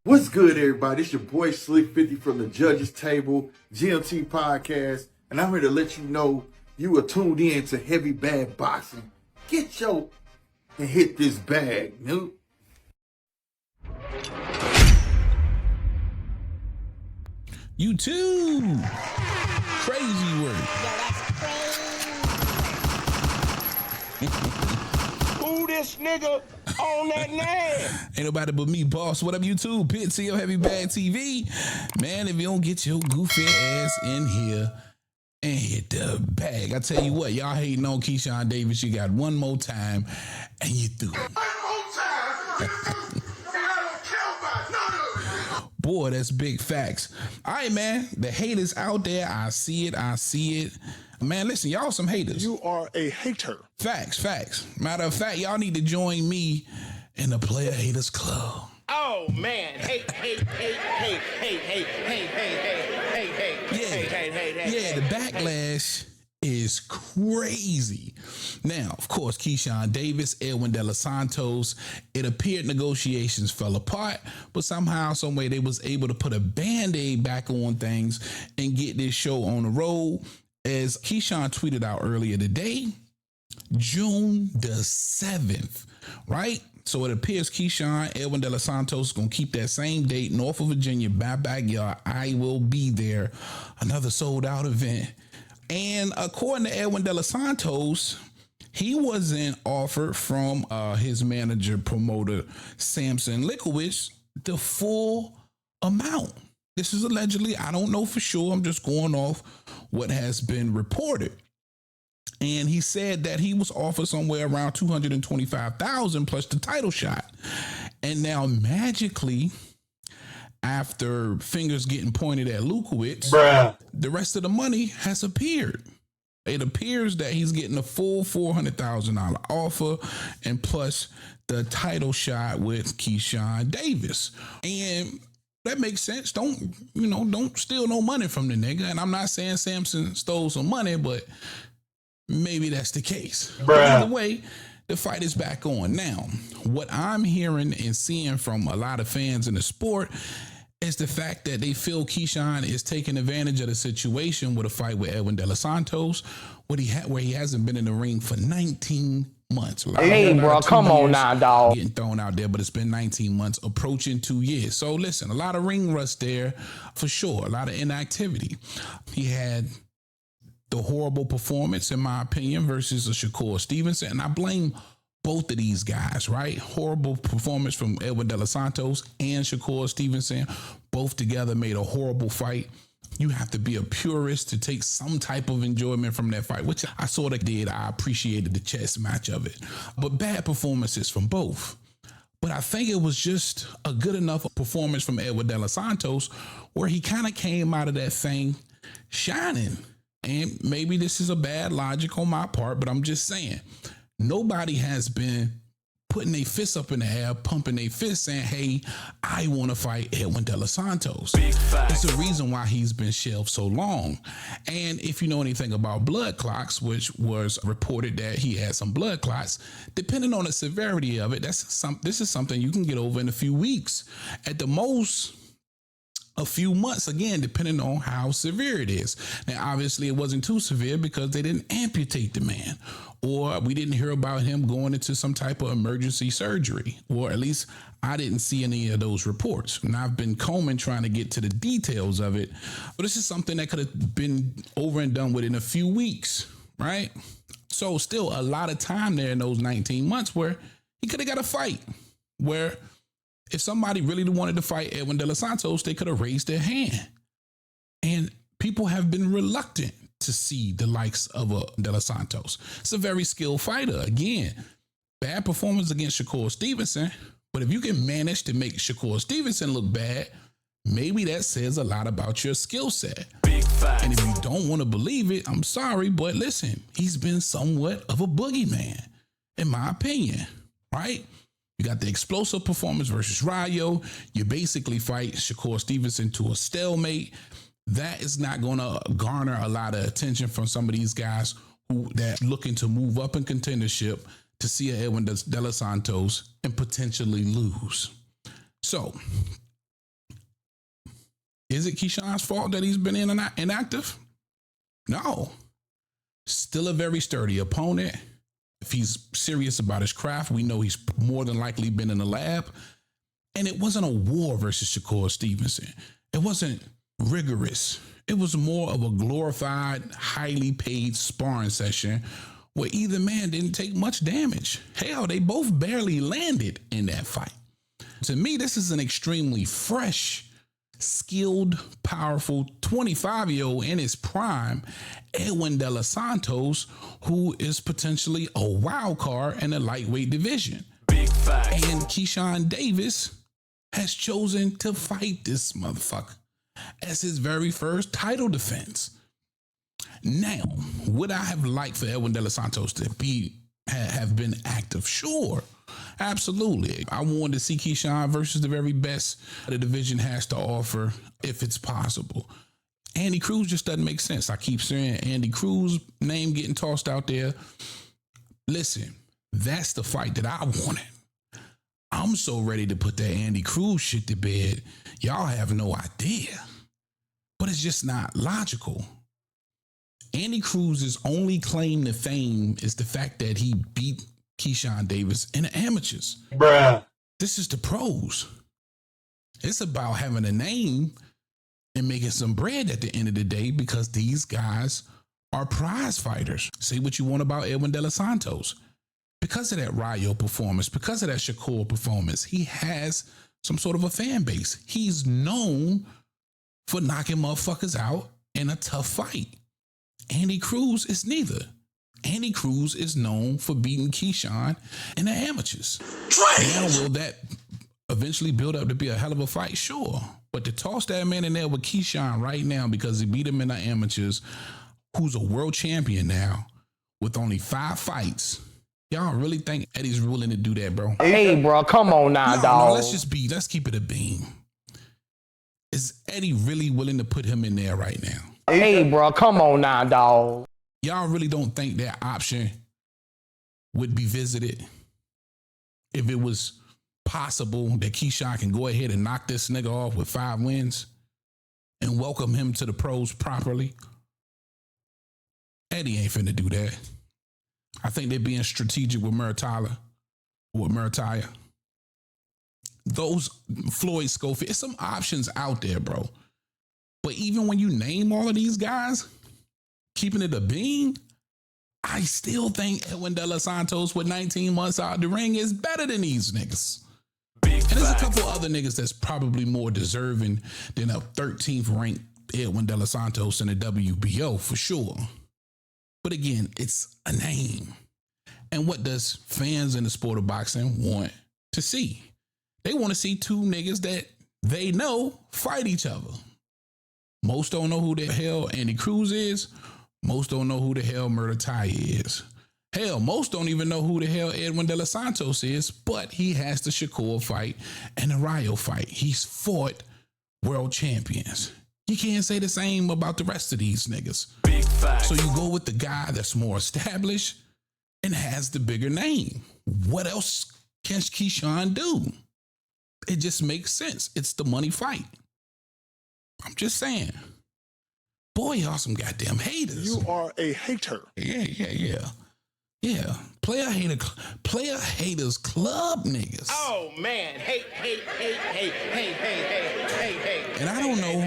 What's good, everybody? It's your boy Slick 50 from the Judges Table, GMT Podcast, and I'm here to let you know you are tuned in to Heavy Bag Boxing. Get your and hit this bag, noob. You too. Crazy word. Who this nigga on that land? Ain't nobody but me, boss. What up, YouTube? Pit to your Heavy Bag TV. Man, if you don't get your goofy ass in here and hit the bag, I tell you what, y'all hating on Keyshawn Davis. You got one more time and you through. Boy, that's big facts. All right, man. The haters out there. I see it. Man, listen, y'all some haters. You are a hater. Facts. Matter of fact, y'all need to join me in the Player Haters Club. Oh man, hey. Yeah, the backlash is crazy. Now, of course, Keyshawn Davis, Edwin De Los Santos, it appeared negotiations fell apart, but somehow, some way, they was able to put a Band-Aid back on things and get this show on the road. As Keyshawn tweeted out earlier today, June the 7th, right? So it appears Keyshawn, Edwin De Los Santos is going to keep that same date, Norfolk, Virginia, backyard. I will be there. Another sold-out event. And according to Edwin De Los Santos, he wasn't offered from his manager, promoter, Samson Likowicz, the full amount. This is allegedly, I don't know for sure. I'm just going off what has been reported. And he said that he was offered somewhere around $225,000 plus the title shot. And now magically, after fingers getting pointed at Lukowicz, the rest of the money has appeared. It appears that he's getting a full $400,000 offer and plus the title shot with Keyshawn Davis. And that makes sense. Don't steal no money from the nigga. And I'm not saying Samson stole some money, but maybe that's the case. Either way, the fight is back on. Now, what I'm hearing and seeing from a lot of fans in the sport is the fact that they feel Keyshawn is taking advantage of the situation with a fight with Edwin De Los Santos, where he hasn't been in the ring for 19 months. Hey, bro, come on now, dog. Getting thrown out there, but it's been 19 months, approaching 2 years. So listen, a lot of ring rust there for sure, a lot of inactivity. He had the horrible performance, in my opinion, versus a Shakur Stevenson. And I blame both of these guys, right? Horrible performance from Edwin De Los Santos and Shakur Stevenson. Both together made a horrible fight. You have to be a purist to take some type of enjoyment from that fight, which I sort of did. I appreciated the chess match of it. But bad performances from both. But I think it was just a good enough performance from Edwin De Los Santos where he kind of came out of that thing shining. And maybe this is a bad logic on my part, but I'm just saying, nobody has been putting their fists up in the air, pumping their fists, saying, hey, I want to fight Edwin De Los Santos. It's the reason why he's been shelved so long. And if you know anything about blood clots, which was reported that he had some blood clots, depending on the severity of it, this is something you can get over in a few weeks. At the most, a few months, again, depending on how severe it is. Now, obviously, it wasn't too severe because they didn't amputate the man, or we didn't hear about him going into some type of emergency surgery, or at least I didn't see any of those reports. And I've been combing trying to get to the details of it, but this is something that could have been over and done with in a few weeks, right? So still a lot of time there in those 19 months where he could have got a fight, where if somebody really wanted to fight Edwin De Los Santos, they could have raised their hand. And people have been reluctant to see the likes of a De Los Santos. It's a very skilled fighter. Again, bad performance against Shakur Stevenson, but if you can manage to make Shakur Stevenson look bad, maybe that says a lot about your skill set. Big facts. And if you don't want to believe it, I'm sorry, but listen, he's been somewhat of a boogeyman, in my opinion, right? You got the explosive performance versus Rayo. You basically fight Shakur Stevenson to a stalemate. That is not going to garner a lot of attention from some of these guys who that looking to move up in contendership to see a Edwin De Los Santos and potentially lose. So it Keyshawn's fault that he's been inactive? No. Still a very sturdy opponent. If he's serious about his craft, we know he's more than likely been in the lab. And it wasn't a war versus Shakur Stevenson. It wasn't rigorous. It was more of a glorified, highly paid sparring session where either man didn't take much damage. Hell, they both barely landed in that fight. To me, this is an extremely fresh, skilled, powerful 25-year-old in his prime, Edwin De Los Santos, who is potentially a wild card in the lightweight division. Big facts. And Keyshawn Davis has chosen to fight this motherfucker as his very first title defense. Now, would I have liked for Edwin De Los Santos to have been active? Sure, absolutely. I wanted to see Keyshawn versus the very best the division has to offer if it's possible. Andy Cruz just doesn't make sense. I keep saying Andy Cruz name getting tossed out there. Listen, that's the fight that I wanted. I'm so ready to put that Andy Cruz shit to bed. Y'all have no idea. But it's just not logical. Andy Cruz's only claim to fame is the fact that he beat Keyshawn Davis in the amateurs. Bruh. This is the pros. It's about having a name and making some bread at the end of the day because these guys are prize fighters. Say what you want about Edwin De Los Santos. Because of that Rayo performance, because of that Shakur performance, he has some sort of a fan base. He's known for knocking motherfuckers out in a tough fight. Andy Cruz is neither. Andy Cruz is known for beating Keyshawn in the amateurs. Now, will that eventually build up to be a hell of a fight? Sure. But to toss that man in there with Keyshawn right now because he beat him in the amateurs, who's a world champion now with only 5 fights, y'all really think Eddie's willing to do that, bro? Hey, bro, come on now, No, dog. let's keep it a beam. Is Eddie really willing to put him in there right now? Hey, bro, come on now, dog. Y'all really don't think that option would be visited if it was possible that Keyshawn can go ahead and knock this nigga off with 5 wins and welcome him to the pros properly? Eddie ain't finna do that. I think they're being strategic with Murataya. Those Floyd Schofield, there's some options out there, bro. But even when you name all of these guys, keeping it a beam, I still think Edwin De Los Santos with 19 months out the ring is better than these niggas. And there's a couple other niggas that's probably more deserving than a 13th ranked Edwin De Los Santos in the WBO for sure. But again, it's a name. And what does fans in the sport of boxing want to see? They want to see 2 niggas that they know fight each other. Most don't know who the hell Andy Cruz is. Most don't know who the hell Murataya is. Hell, most don't even know who the hell Edwin De Los Santos is, but he has the Shakur fight and the Rayo fight. He's fought world champions. You can't say the same about the rest of these niggas. Big facts. So you go with the guy that's more established and has the bigger name. What else can Keyshawn do? It just makes sense. It's the money fight. I'm just saying. Boy, y'all some goddamn haters. You are a hater. Yeah. Player haters club niggas. Oh man, hey. And I don't know.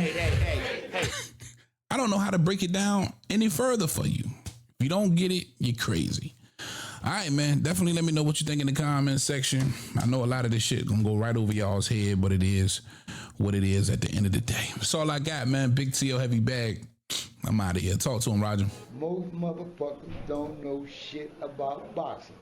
I don't know how to break it down any further for you. If you don't get it, you're crazy. All right, man. Definitely let me know what you think in the comments section. I know a lot of this shit gonna go right over y'all's head, but it is what it is at the end of the day. That's all I got, man. Big T.O. heavy bag. I'm out of here. Talk to him, Roger. Most motherfuckers don't know shit about boxing.